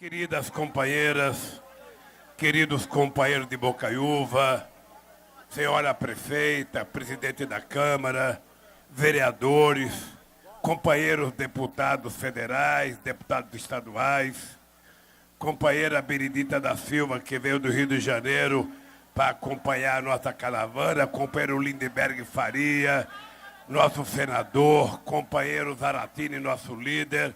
Queridas companheiras, queridos companheiros de Bocaiúva, senhora prefeita, presidente da Câmara, vereadores, companheiros deputados federais, deputados estaduais, companheira Benedita da Silva, que veio do Rio de Janeiro para acompanhar a nossa caravana, companheiro Lindenberg Faria, nosso senador, companheiro Zaratini, nosso líder,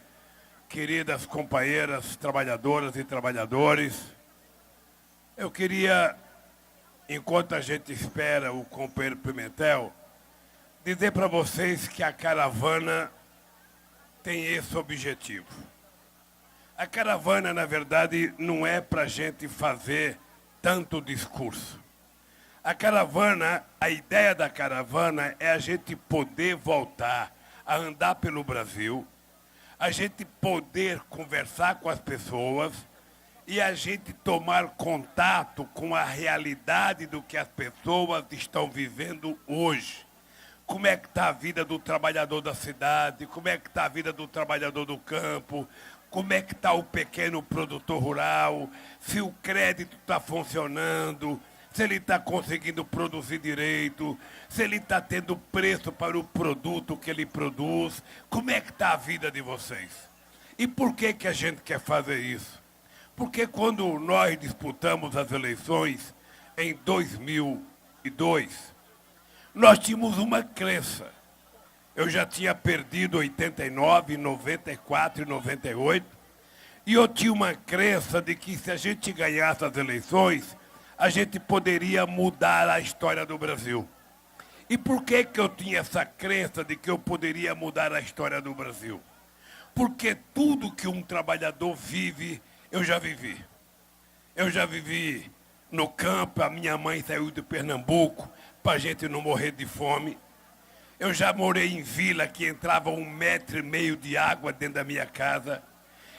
queridas companheiras trabalhadoras e trabalhadores, eu queria, enquanto a gente espera o companheiro Pimentel, dizer para vocês que a caravana tem esse objetivo. A caravana, na verdade, não é para a gente fazer tanto discurso. A caravana, a ideia da caravana é a gente poder voltar a andar pelo Brasil, a gente poder conversar com as pessoas e a gente tomar contato com a realidade do que as pessoas estão vivendo hoje. Como é que está a vida do trabalhador da cidade, como é que está a vida do trabalhador do campo, como é que está o pequeno produtor rural, se o crédito está funcionando, se ele está conseguindo produzir direito, se ele está tendo preço para o produto que ele produz, como é que está a vida de vocês? E por que que a gente quer fazer isso? Porque quando nós disputamos as eleições em 2002, nós tínhamos uma crença. Eu já tinha perdido 89, 94 e 98, e eu tinha uma crença de que se a gente ganhasse as eleições, a gente poderia mudar a história do Brasil. E por que que eu tinha essa crença de que eu poderia mudar a história do Brasil? Porque tudo que um trabalhador vive, eu já vivi. Eu já vivi no campo, a minha mãe saiu de Pernambuco para a gente não morrer de fome. Eu já morei em vila que entrava 1,5 metro de água dentro da minha casa.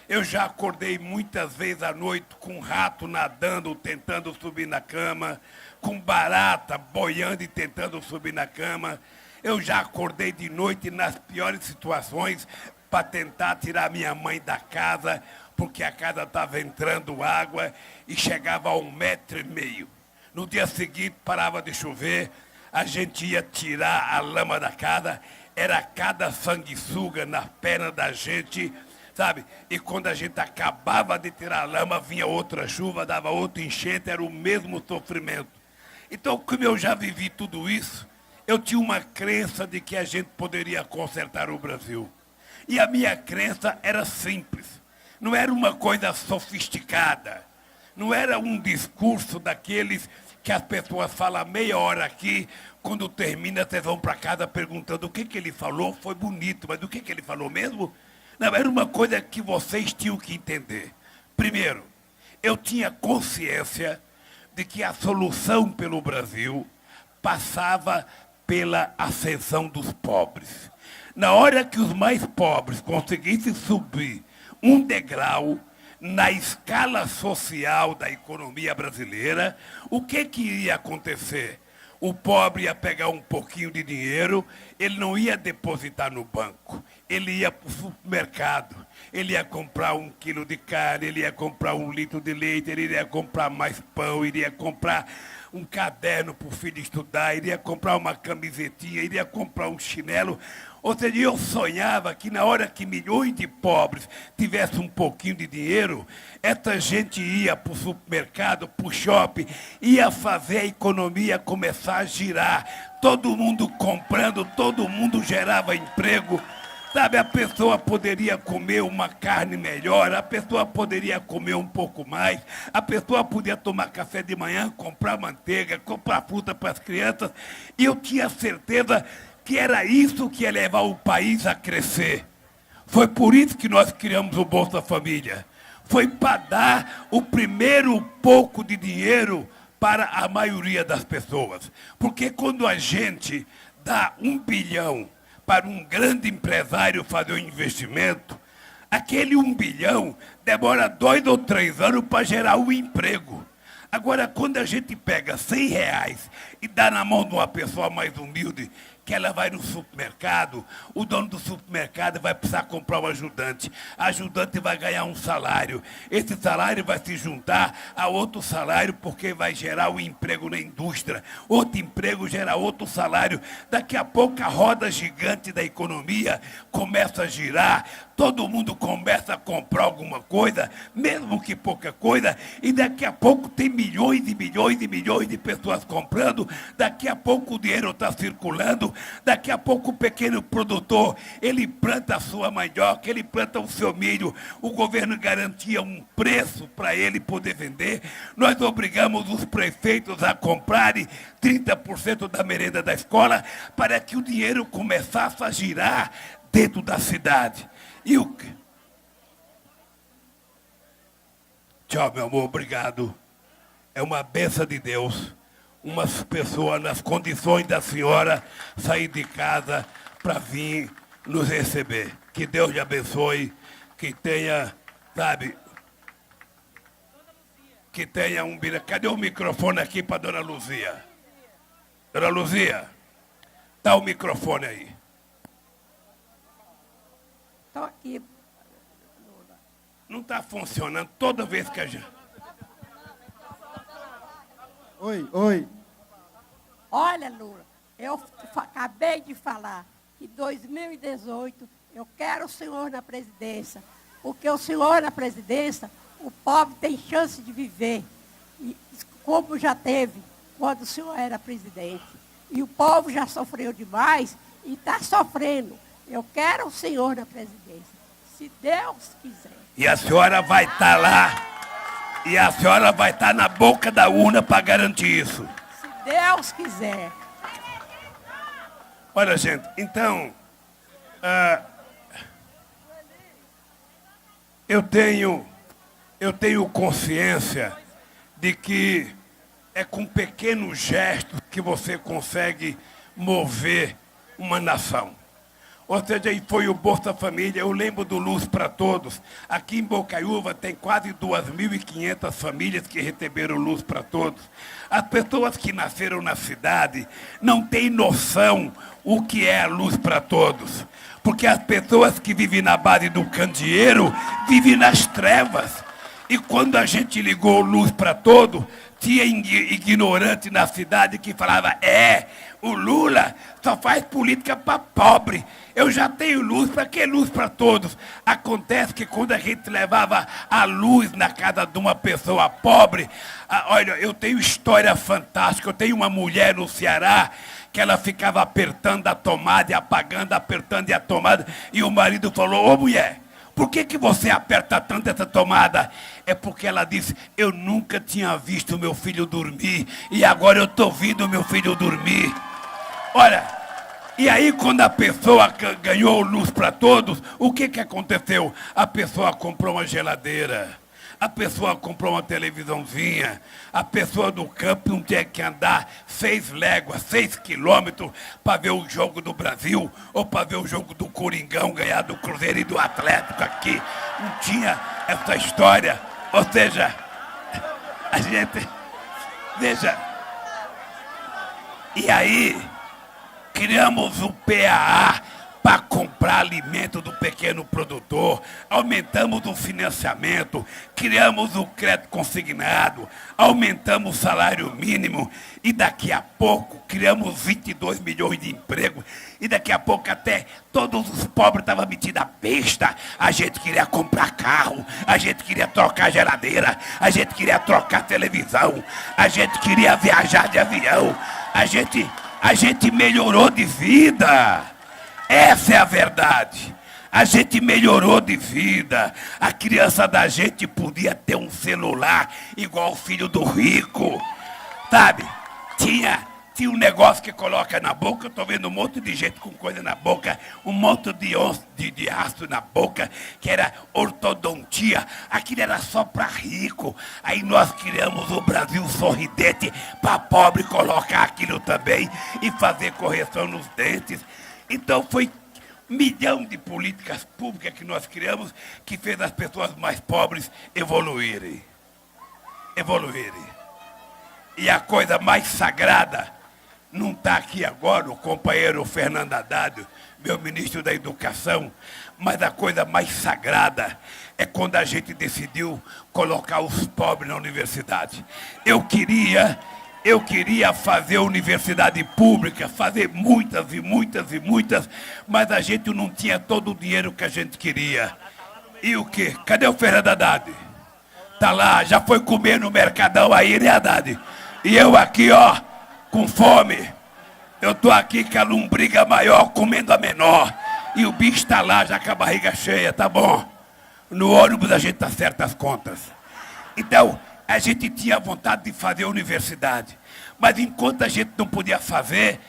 Eu já acordei muitas vezes à noite com um rato nadando, tentando subir na cama, com barata boiando e tentando subir na cama. Eu já acordei de noite nas piores situações para tentar tirar minha mãe da casa, porque a casa estava entrando água e chegava a 1,5 metro. No dia seguinte parava de chover, a gente ia tirar a lama da casa, era cada sanguessuga na perna da gente, sabe? E quando a gente acabava de tirar a lama, vinha outra chuva, dava outro enchente, era o mesmo sofrimento. Então, como eu já vivi tudo isso, eu tinha uma crença de que a gente poderia consertar o Brasil. E a minha crença era simples, não era uma coisa sofisticada, não era um discurso daqueles que as pessoas falam meia hora aqui, quando termina, vocês vão para casa perguntando o que ele falou, foi bonito, mas o que ele falou mesmo? Não, era uma coisa que vocês tinham que entender. Primeiro, eu tinha consciência de que a solução pelo Brasil passava pela ascensão dos pobres. Na hora que os mais pobres conseguissem subir um degrau na escala social da economia brasileira, o que ia acontecer? O pobre ia pegar um pouquinho de dinheiro, ele não ia depositar no banco, ele ia para o supermercado, ele ia comprar 1 quilo de carne, ele ia comprar 1 litro de leite, ele ia comprar mais pão, ele ia comprar um caderno para o filho estudar, ele ia comprar uma camisetinha, ele ia comprar um chinelo. Ou seja, eu sonhava que na hora que milhões de pobres tivessem um pouquinho de dinheiro, essa gente ia para o supermercado, para o shopping, ia fazer a economia começar a girar. Todo mundo comprando, todo mundo gerava emprego. Sabe, a pessoa poderia comer uma carne melhor, a pessoa poderia comer um pouco mais, a pessoa podia tomar café de manhã, comprar manteiga, comprar fruta para as crianças. E eu tinha certeza que era isso que ia levar o país a crescer. Foi por isso que nós criamos o Bolsa Família. Foi para dar o primeiro pouco de dinheiro para a maioria das pessoas. Porque quando a gente dá 1 bilhão para um grande empresário fazer um investimento, aquele 1 bilhão demora 2 ou 3 anos para gerar um emprego. Agora, quando a gente pega R$100 e dá na mão de uma pessoa mais humilde, que ela vai no supermercado, o dono do supermercado vai precisar comprar um ajudante. A ajudante vai ganhar um salário. Esse salário vai se juntar a outro salário porque vai gerar um emprego na indústria. Outro emprego gera outro salário. Daqui a pouco a roda gigante da economia começa a girar. Todo mundo começa a comprar alguma coisa, mesmo que pouca coisa, e daqui a pouco tem milhões e milhões e milhões de pessoas comprando, daqui a pouco o dinheiro está circulando, daqui a pouco o pequeno produtor, ele planta a sua mandioca, ele planta o seu milho, o governo garantia um preço para ele poder vender, nós obrigamos os prefeitos a comprarem 30% da merenda da escola para que o dinheiro começasse a girar dentro da cidade. E o quê? Tchau, meu amor, obrigado. É uma bênção de Deus. Umas pessoas nas condições da senhora sair de casa para vir nos receber. Que Deus lhe abençoe, que tenha, sabe, que tenha um... Cadê o microfone aqui para Dona Luzia? Dona Luzia, dá o microfone aí. Estou aqui. Não está funcionando toda vez que a gente... Oi. Olha, Lula, eu acabei de falar que em 2018 eu quero o senhor na presidência, porque o senhor na presidência, o pobre tem chance de viver, e, como já teve quando o senhor era presidente. E o povo já sofreu demais e está sofrendo. Eu quero o senhor na presidência, se Deus quiser. E a senhora vai estar lá, e a senhora vai estar na boca da urna para garantir isso. Se Deus quiser. Olha, gente, então, eu tenho consciência de que é com pequenos gestos que você consegue mover uma nação. Ou seja, aí foi o Bolsa Família, eu lembro do Luz para Todos. Aqui em Bocaiúva tem quase 2.500 famílias que receberam Luz para Todos. As pessoas que nasceram na cidade não têm noção o que é a Luz para Todos. Porque as pessoas que vivem na base do candeeiro vivem nas trevas. E quando a gente ligou Luz para Todos, tinha ignorante na cidade que falava, o Lula só faz política para pobre. Eu já tenho luz, para que luz para todos? Acontece que quando a gente levava a luz na casa de uma pessoa pobre, olha, eu tenho história fantástica, eu tenho uma mulher no Ceará que ela ficava apertando a tomada e apagando, apertando a tomada, e o marido falou, ô mulher, por que você aperta tanto essa tomada? É porque ela disse, eu nunca tinha visto meu filho dormir, e agora eu estou vendo meu filho dormir. Olha, e aí quando a pessoa ganhou Luz para Todos, o que aconteceu? A pessoa comprou uma geladeira, a pessoa comprou uma televisãozinha, a pessoa do campo não tinha que andar 6 léguas, 6 quilômetros para ver o jogo do Brasil, ou para ver o jogo do Coringão ganhar do Cruzeiro e do Atlético aqui. Não tinha essa história. Ou seja, a gente... Veja. E aí, criamos o PAA para comprar alimento do pequeno produtor, aumentamos o financiamento, criamos o crédito consignado, aumentamos o salário mínimo e daqui a pouco criamos 22 milhões de empregos e daqui a pouco até todos os pobres estavam metidos a besta. A gente queria comprar carro, a gente queria trocar geladeira, a gente queria trocar televisão, a gente queria viajar de avião, a gente melhorou de vida. Essa é a verdade. A gente melhorou de vida. A criança da gente podia ter um celular igual o filho do rico. Sabe? Tinha um negócio que coloca na boca. Eu estou vendo um monte de gente com coisa na boca. Um monte de aço na boca, que era ortodontia. Aquilo era só para rico. Aí nós criamos o Brasil sorridente para pobre colocar aquilo também e fazer correção nos dentes. Então foi 1 milhão de políticas públicas que nós criamos que fez as pessoas mais pobres evoluírem. E a coisa mais sagrada Não está aqui agora o companheiro Fernando Haddad, meu ministro da Educação, mas a coisa mais sagrada é quando a gente decidiu colocar os pobres na universidade. Eu queria fazer universidade pública, fazer muitas e muitas e muitas, mas a gente não tinha todo o dinheiro que a gente queria. E o quê? Cadê o Fernando Haddad? Tá lá, já foi comer no Mercadão aí, né, Haddad? E eu aqui, ó, com fome. Eu tô aqui com a lombriga maior comendo a menor. E o bicho tá lá, já com a barriga cheia, tá bom? No ônibus a gente acerta as contas. Então, a gente tinha vontade de fazer a universidade. Mas enquanto a gente não podia fazer,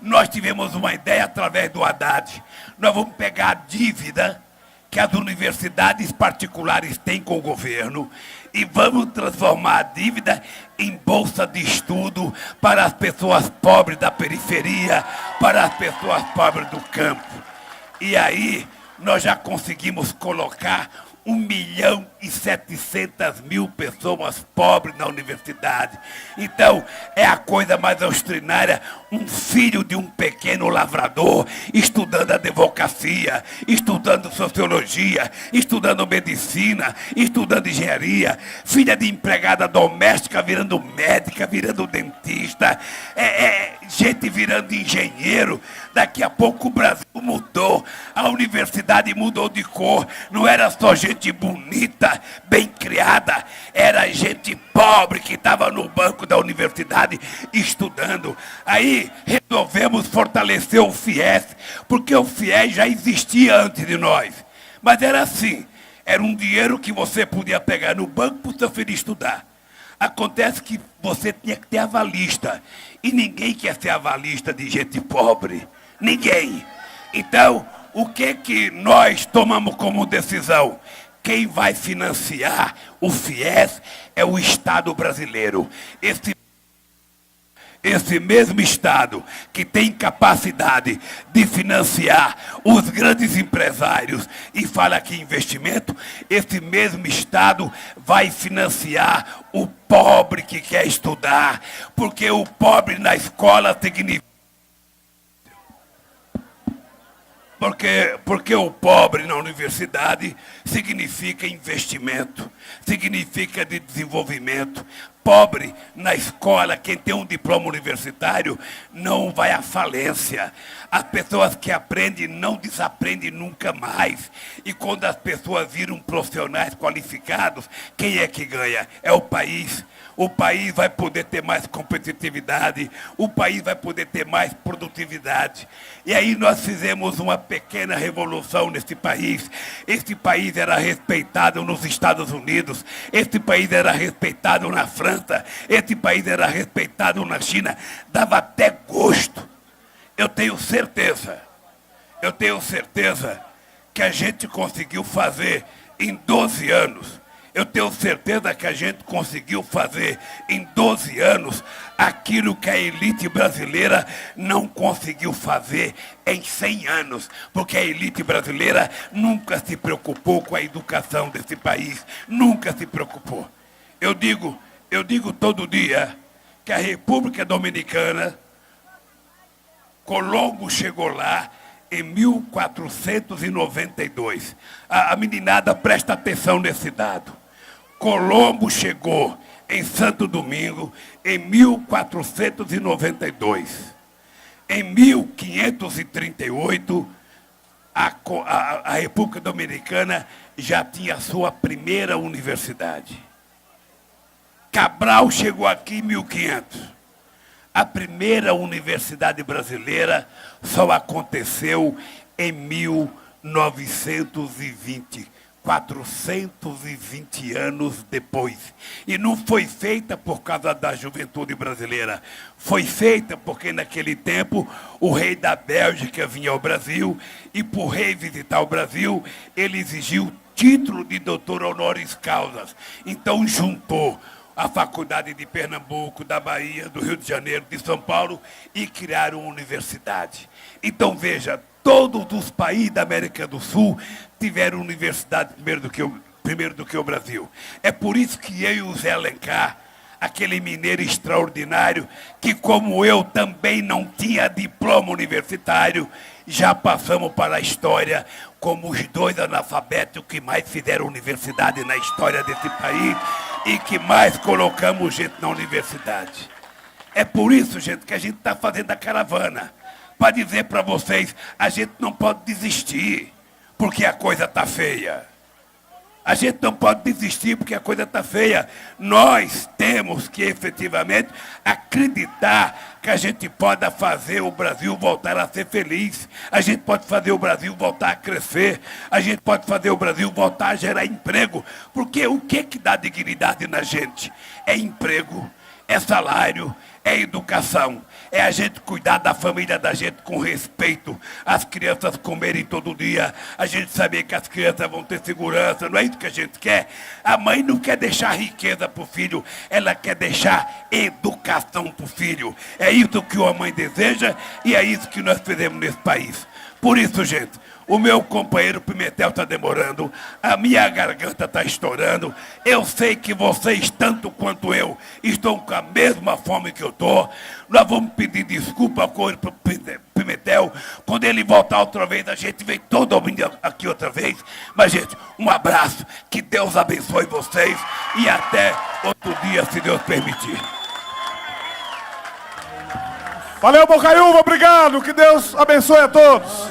nós tivemos uma ideia através do Haddad. Nós vamos pegar a dívida que as universidades particulares têm com o governo e vamos transformar a dívida em bolsa de estudo para as pessoas pobres da periferia, para as pessoas pobres do campo. E aí nós já conseguimos colocar 1.700.000 pessoas pobres na universidade. Então, é a coisa mais extraordinária, um filho de um pequeno lavrador estudando advocacia, estudando sociologia, estudando medicina, estudando engenharia, filha de empregada doméstica virando médica, virando dentista, gente virando engenheiro. Daqui a pouco o Brasil mudou, a universidade mudou de cor, não era só gente bonita, bem criada, era gente pobre que estava no banco da universidade estudando. Aí resolvemos fortalecer o FIES, porque o FIES já existia antes de nós. Mas era assim, era um dinheiro que você podia pegar no banco para o seu filho estudar. Acontece que você tinha que ter avalista, e ninguém quer ser avalista de gente pobre. Ninguém. Então, o que nós tomamos como decisão? Quem vai financiar o FIES é o Estado brasileiro. Esse mesmo Estado que tem capacidade de financiar os grandes empresários e fala aqui investimento, esse mesmo Estado vai financiar o pobre que quer estudar, porque o pobre na escola significa... Porque o pobre na universidade significa investimento, significa de desenvolvimento. Pobre na escola, quem tem um diploma universitário, não vai à falência. As pessoas que aprendem não desaprendem nunca mais. E quando as pessoas viram profissionais qualificados, quem é que ganha? É o país. O país vai poder ter mais competitividade, o país vai poder ter mais produtividade. E aí nós fizemos uma pequena revolução nesse país. Este país era respeitado nos Estados Unidos, este país era respeitado na França, este país era respeitado na China. Dava até gosto. Eu tenho certeza que a gente conseguiu fazer em 12 anos. Eu tenho certeza que a gente conseguiu fazer em 12 anos aquilo que a elite brasileira não conseguiu fazer em 100 anos. Porque a elite brasileira nunca se preocupou com a educação desse país. Nunca se preocupou. Eu digo todo dia que a República Dominicana, Colombo chegou lá em 1492. A meninada presta atenção nesse dado. Colombo chegou em Santo Domingo em 1492. Em 1538, a República Dominicana já tinha a sua primeira universidade. Cabral chegou aqui em 1500. A primeira universidade brasileira só aconteceu em 1920. 420 anos depois. E não foi feita por causa da juventude brasileira. Foi feita porque naquele tempo o rei da Bélgica vinha ao Brasil e por rei visitar o Brasil, ele exigiu título de doutor honoris causa. Então juntou a faculdade de Pernambuco, da Bahia, do Rio de Janeiro, de São Paulo e criaram uma universidade. Então veja, todos os países da América do Sul tiveram universidade primeiro do que o Brasil. É por isso que eu e o Zé Alencar, aquele mineiro extraordinário que, como eu, também não tinha diploma universitário. Já passamos para a história como os 2 analfabetos que mais fizeram universidade na história desse país e que mais colocamos gente na universidade. É por isso, gente, que a gente está fazendo a caravana. Para dizer para vocês, a gente não pode desistir, porque a coisa está feia. A gente não pode desistir porque a coisa está feia. Nós temos que efetivamente acreditar que a gente pode fazer o Brasil voltar a ser feliz. A gente pode fazer o Brasil voltar a crescer. A gente pode fazer o Brasil voltar a gerar emprego. Porque o que dá dignidade na gente? É emprego, é salário, é educação. É a gente cuidar da família da gente com respeito. As crianças comerem todo dia. A gente saber que as crianças vão ter segurança. Não é isso que a gente quer? A mãe não quer deixar riqueza para o filho. Ela quer deixar educação para o filho. É isso que a mãe deseja e é isso que nós fizemos nesse país. Por isso, gente, o meu companheiro Pimentel está demorando, a minha garganta está estourando. Eu sei que vocês, tanto quanto eu, estão com a mesma fome que eu estou. Nós vamos pedir desculpa para o Pimentel. Quando ele voltar outra vez, a gente vem todo mundo aqui outra vez. Mas, gente, um abraço, que Deus abençoe vocês e até outro dia, se Deus permitir. Valeu, Bocaiúva, obrigado, que Deus abençoe a todos.